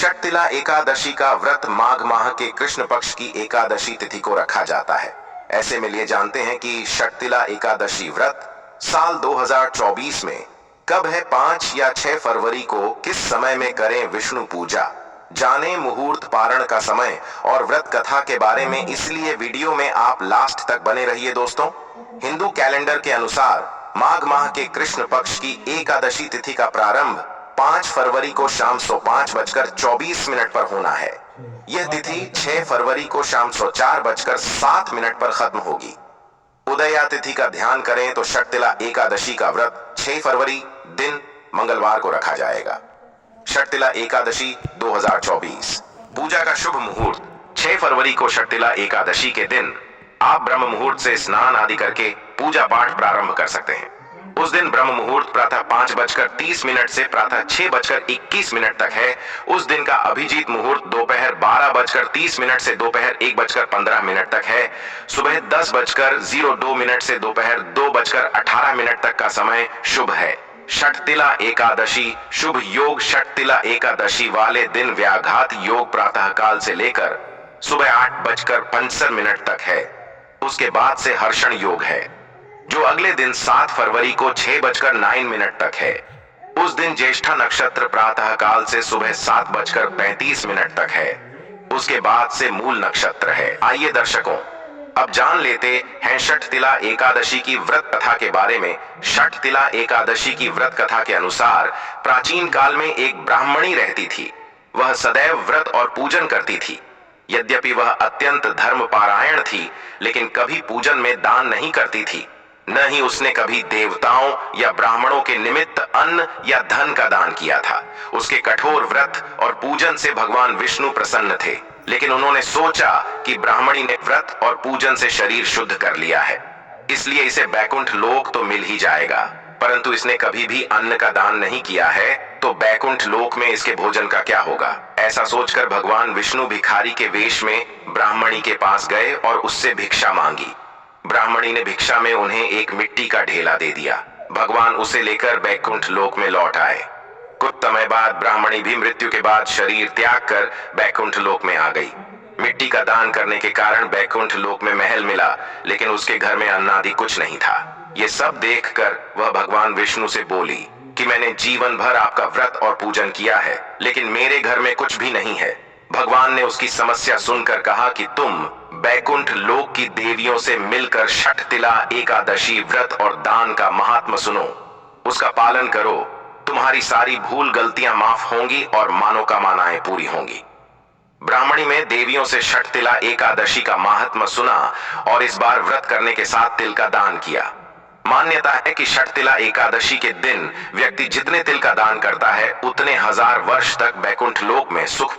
षटतिला एकादशी का व्रत माघ माह के कृष्ण पक्ष की एकादशी तिथि को रखा जाता है। ऐसे में लिए जानते हैं कि षटतिला एकादशी व्रत साल 2024 में कब है। 5 या 6 फरवरी को किस समय में करें विष्णु पूजा, जाने मुहूर्त पारण का समय और व्रत कथा के बारे में। इसलिए वीडियो में आप लास्ट तक बने रहिए दोस्तों। हिंदू कैलेंडर के अनुसार माघ माह के कृष्ण पक्ष की एकादशी तिथि का प्रारंभ 5 फरवरी को शाम 5:24 पर होना है। यह तिथि 6 फरवरी को शाम 4:07 पर खत्म होगी। उदया तिथि का ध्यान करें तो षटतिला एकादशी का व्रत 6 फरवरी दिन मंगलवार को रखा जाएगा। षटतिला एकादशी 2024 पूजा का शुभ मुहूर्त 6 फरवरी को षटतिला एकादशी के दिन आप ब्रह्म मुहूर्त से स्नान आदि करके पूजा पाठ प्रारंभ कर सकते हैं। उस दिन ब्रह्म मुहूर्त प्रातः 5:30 से प्रातः 6:21 तक है। उस दिन का अभिजीत मुहूर्त दोपहर 12:30 से दोपहर 1:15 तक है। सुबह 10:02 से दोपहर 2:18 तक का समय शुभ है। षटतिला एकादशी शुभ योग षटतिला एकादशी वाले दिन व्याघात योग प्रातः काल से लेकर सुबह 8:65 तक है। उसके बाद से हर्षण योग है जो अगले दिन 7 फरवरी को 6:09 तक है। उस दिन ज्येष्ठा नक्षत्र प्रातः काल से सुबह 7:35 तक है। उसके बाद से मूल नक्षत्र है। आइए दर्शकों, अब जान लेते हैं षटतिला एकादशी की व्रत कथा के बारे में। षटतिला एकादशी की व्रत कथा के अनुसार प्राचीन काल में एक ब्राह्मणी रहती थी। वह सदैव व्रत और पूजन करती थी। यद्यपि वह अत्यंत धर्मपरायण थी, लेकिन कभी पूजन में दान नहीं करती थी। न ही उसने कभी देवताओं या ब्राह्मणों के निमित्त अन्न या धन का दान किया था। उसके कठोर व्रत और पूजन से भगवान विष्णु प्रसन्न थे, लेकिन उन्होंने सोचा कि ब्राह्मणी ने व्रत और पूजन से शरीर शुद्ध कर लिया है, इसलिए इसे बैकुंठ लोक तो मिल ही जाएगा। परंतु इसने कभी भी अन्न का दान नहीं किया है, तो बैकुंठ लोक में इसके भोजन का क्या होगा। ऐसा सोचकर भगवान विष्णु भिखारी के वेश में ब्राह्मणी के पास गए और उससे भिक्षा मांगी। ब्राह्मणी ने भिक्षा में उन्हें एक मिट्टी का ढेला दे दिया। भगवान उसे लेकर बैकुंठ लोक में लौट आए। कुछ समय बाद ब्राह्मणी भी मृत्यु के बाद शरीर त्याग कर बैकुंठ लोक में आ गई। मिट्टी का दान करने के कारण बैकुंठ लोक में महल मिला, लेकिन उसके घर में अन्न आदि कुछ नहीं था। ये सब देखकर वह भगवान विष्णु से बोली कि मैंने जीवन भर आपका व्रत और पूजन किया है, लेकिन मेरे घर में कुछ भी नहीं है। भगवान ने उसकी समस्या सुनकर कहा कि तुम बैकुंठ लोक की देवियों से मिलकर षटतिला एकादशी व्रत और दान का महात्म सुनो, उसका पालन करो। तुम्हारी सारी भूल गलतियां माफ होंगी और मनोकामनाएं पूरी होंगी। ब्राह्मणी में देवियों से षटतिला एकादशी का महात्म सुना और इस बार व्रत करने के साथ तिल का दान किया। मान्यता है कि षटतिला एकादशी के दिन व्यक्ति जितने तिल का दान करता है, उतने 1000 वर्ष तक बैकुंठ लोक में सुख